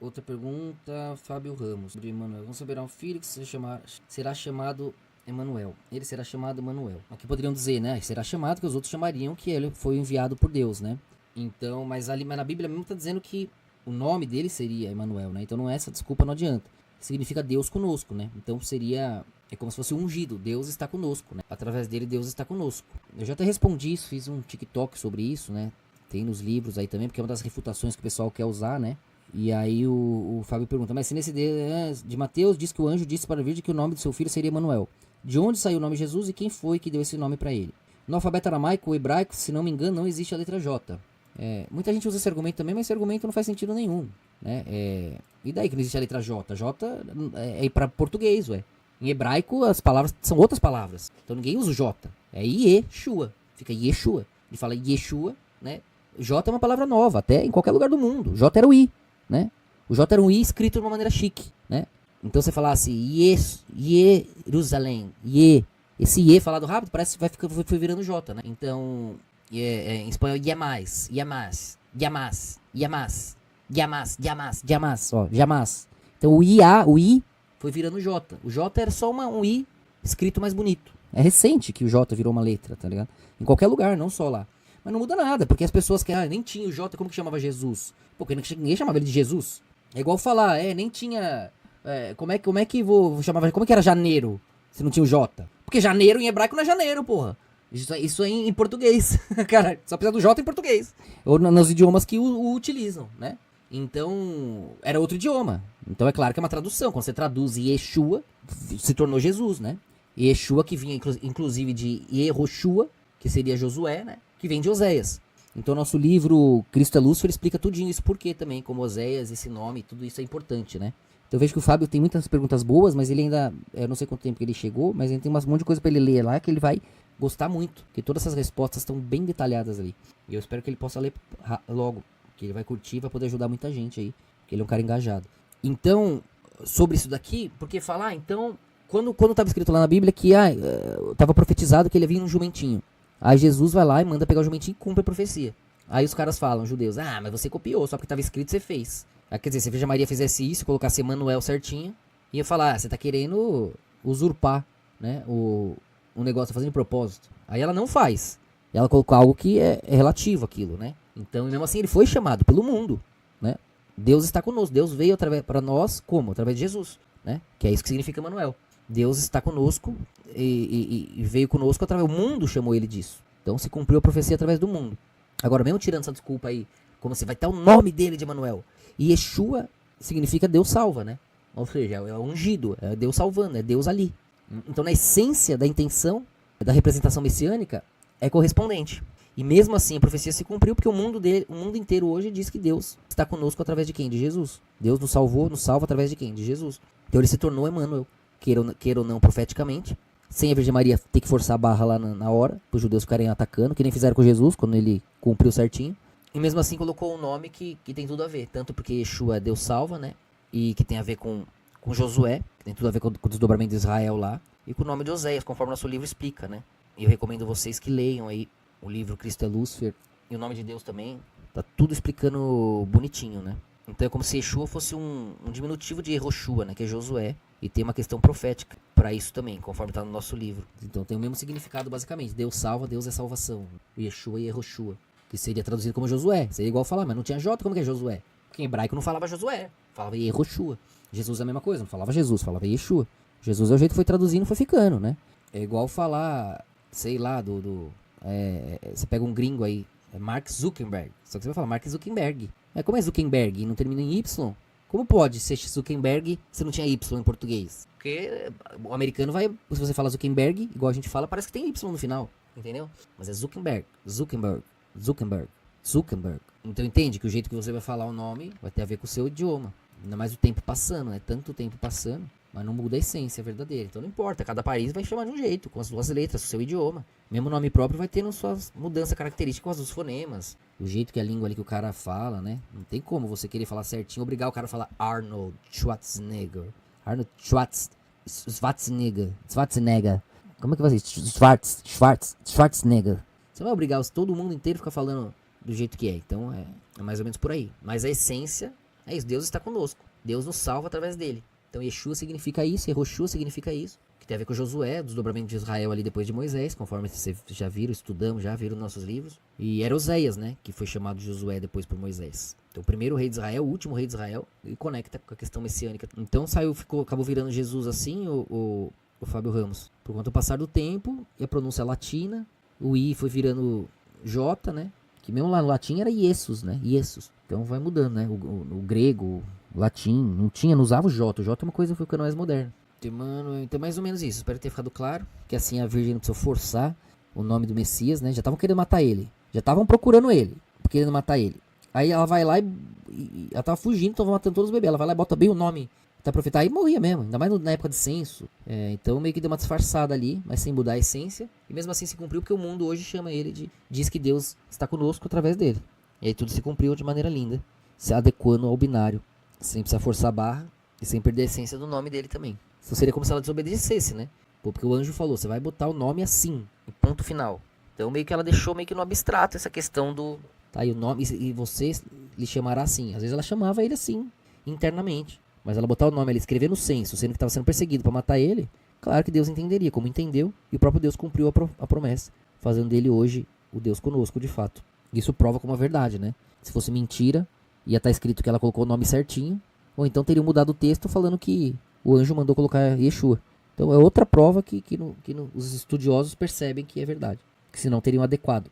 Outra pergunta, Fábio Ramos, sobre Emanuel. Vamos saber um filho que será chamado Emanuel. Ele será chamado Emanuel. Aqui poderiam dizer, né? Será chamado, que os outros chamariam que ele foi enviado por Deus, né? Então, mas na Bíblia mesmo está dizendo que o nome dele seria Emanuel, né? Então não é essa desculpa, não adianta. Significa Deus conosco, né? Então é como se fosse um ungido. Deus está conosco, né? Através dele, Deus está conosco. Eu já até respondi isso, fiz um TikTok sobre isso, né? Tem nos livros aí também, porque é uma das refutações que o pessoal quer usar, né? E aí o Fábio pergunta, mas se nesse de Mateus diz que o anjo disse para a Virgem que o nome do seu filho seria Emanuel. De onde saiu o nome Jesus e quem foi que deu esse nome para ele? No alfabeto aramaico ou hebraico, se não me engano, não existe a letra J. Muita gente usa esse argumento também, mas esse argumento não faz sentido nenhum, né? E daí que não existe a letra J? J é para português, ué. Em hebraico as palavras são outras palavras. Então ninguém usa o J. É Yeshua. Fica Yeshua. Ele fala Yeshua, né? J é uma palavra nova, até em qualquer lugar do mundo. J era o I, né? O J era um I escrito de uma maneira chique, né? Então você falasse Jerusalém, esse I falado rápido parece que foi virando J, né? Então, em espanhol, Yamas, ó, Yamas. Então o I foi virando J. O J era só um I escrito mais bonito. É recente que o J virou uma letra, tá ligado? Em qualquer lugar, não só lá. Mas não muda nada, porque as pessoas que nem tinha o J, como que chamava Jesus? Porque ninguém chamava ele de Jesus. É igual falar, nem tinha... como é que vou chamar? Como que era janeiro, se não tinha o J? Porque janeiro em hebraico não é janeiro, porra. Isso é em português. Cara, só precisa do J em português. Ou nos idiomas que o utilizam, né? Então, era outro idioma. Então é claro que é uma tradução. Quando você traduz Yeshua, se tornou Jesus, né? Yeshua que vinha inclusive de Yehoshua, que seria Josué, né? Que vem de Oséias. Então nosso livro Cristo é Lúcifer explica tudinho isso, porque também, como Oséias, esse nome, tudo isso é importante, né? Então eu vejo que o Fábio tem muitas perguntas boas, mas ele ainda, eu não sei quanto tempo que ele chegou, mas ele tem um monte de coisa pra ele ler lá, que ele vai gostar muito, porque todas essas respostas estão bem detalhadas ali. E eu espero que ele possa ler logo, que ele vai curtir, vai poder ajudar muita gente aí, porque ele é um cara engajado. Então, sobre isso daqui, porque falar, então, quando estava escrito lá na Bíblia que estava profetizado que ele ia vir num jumentinho. Aí Jesus vai lá e manda pegar o jumentinho e cumpre a profecia. Aí os caras falam, judeus, mas você copiou, só porque estava escrito você fez. Quer dizer, se a Virgem Maria fizesse isso, colocasse Emanuel certinho, ia falar, você tá querendo usurpar, né, o negócio, tá fazendo de propósito. Aí ela não faz. Ela colocou algo que é relativo àquilo, né? Então, mesmo assim, ele foi chamado pelo mundo, né? Deus está conosco. Deus veio para nós como? Através de Jesus, né? Que é isso que significa Emanuel. Deus está conosco e veio conosco através... O mundo chamou ele disso. Então se cumpriu a profecia através do mundo. Agora, mesmo tirando essa desculpa aí, como se vai estar o nome dele de Emanuel. E Yeshua significa Deus salva, né? Ou seja, é ungido, é Deus salvando, é Deus ali. Então na essência da intenção, da representação messiânica, é correspondente. E mesmo assim a profecia se cumpriu, porque o mundo inteiro hoje diz que Deus está conosco através de quem? De Jesus. Deus nos salva através de quem? De Jesus. Então ele se tornou Emanuel. Queira ou não profeticamente, sem a Virgem Maria ter que forçar a barra lá na hora, para os judeus ficarem atacando, que nem fizeram com Jesus, quando ele cumpriu certinho. E mesmo assim colocou um nome que tem tudo a ver, tanto porque Yeshua é Deus salva, né, e que tem a ver com Josué, que tem tudo a ver com o desdobramento de Israel lá, e com o nome de Oséias, conforme nosso livro explica, né. E eu recomendo vocês que leiam aí o livro Cristo é Lúcifer, e o nome de Deus também, tá tudo explicando bonitinho, né. Então é como se Yeshua fosse um diminutivo de Yehoshua, né, que é Josué. E tem uma questão profética para isso também, conforme está no nosso livro. Então tem o mesmo significado basicamente. Deus salva, Deus é salvação. Yeshua e Yehoshua. Que seria traduzido como Josué. Seria igual falar, mas não tinha J, como que é Josué? Porque em hebraico não falava Josué, falava Yehoshua. Jesus é a mesma coisa, não falava Jesus, falava Yeshua. Jesus é o jeito que foi traduzindo, foi ficando, né? É igual falar, sei lá, você pega um gringo aí, é Mark Zuckerberg. Só que você vai falar Mark Zuckerberg. Como é Zuckerberg e não termina em Y? Como pode ser Zuckerberg se não tinha Y em português? Porque o americano vai... Se você fala Zuckerberg, igual a gente fala, parece que tem Y no final. Entendeu? Mas é Zuckerberg. Então entende que o jeito que você vai falar o nome vai ter a ver com o seu idioma. Ainda mais o tempo passando, né? Tanto tempo passando, mas não muda a essência verdadeira. Então não importa, cada país vai chamar de um jeito, com as suas letras, o seu idioma. Mesmo nome próprio vai ter suas mudanças características dos fonemas. O jeito que a língua ali que o cara fala, né? Não tem como você querer falar certinho, obrigar o cara a falar Arnold Schwarzenegger. Schwarzenegger. Como é que vai ser? Schwarzenegger. Você vai obrigar todo mundo inteiro a ficar falando do jeito que é. Então é mais ou menos por aí. Mas a essência É isso, Deus está conosco. Deus nos salva através dele. Então Yeshua significa isso, Yehoshua significa isso. Que tem a ver com Josué, o desdobramento de Israel ali depois de Moisés, conforme vocês já viram, estudamos, já viram nos nossos livros. E era Oséias, né, que foi chamado de Josué depois por Moisés. Então o primeiro rei de Israel, o último rei de Israel, e conecta com a questão messiânica. Então acabou virando Jesus assim, o Fábio Ramos. Por conta do passar do tempo, e a pronúncia latina, o I foi virando J, né, que mesmo lá no latim era Iesus, né, Iesus. Então vai mudando, né, o grego, o latim, não usava o J é uma coisa que foi ficando mais moderna. Mano, então mais ou menos isso, espero ter ficado claro, que assim a Virgem não precisou forçar o nome do Messias, né, já estavam querendo matar ele, já estavam procurando ele, querendo matar ele. Aí ela vai lá e ela tava fugindo, então matando todos os bebês, ela vai lá e bota bem o nome da profeta, aí morria mesmo, ainda mais na época de censo, então meio que deu uma disfarçada ali, mas sem mudar a essência, e mesmo assim se cumpriu porque o mundo hoje chama ele diz que Deus está conosco através dele, e aí tudo se cumpriu de maneira linda, se adequando ao binário, sem precisar forçar a barra e sem perder a essência do nome dele também. Então seria como se ela desobedecesse, né? Porque o anjo falou, você vai botar o nome assim, ponto final. Então meio que ela deixou meio que no abstrato essa questão do... Tá aí o nome, e você lhe chamará assim. Às vezes ela chamava ele assim, internamente. Mas ela botar o nome, ela escrever no censo, sendo que estava sendo perseguido para matar ele. Claro que Deus entenderia, como entendeu. E o próprio Deus cumpriu a promessa, fazendo dele hoje o Deus conosco, de fato. Isso prova como uma verdade, né? Se fosse mentira, ia estar escrito que ela colocou o nome certinho. Ou então teria mudado o texto falando que o anjo mandou colocar Yeshua. Então é outra prova que os estudiosos percebem que é verdade. Que senão teriam adequado.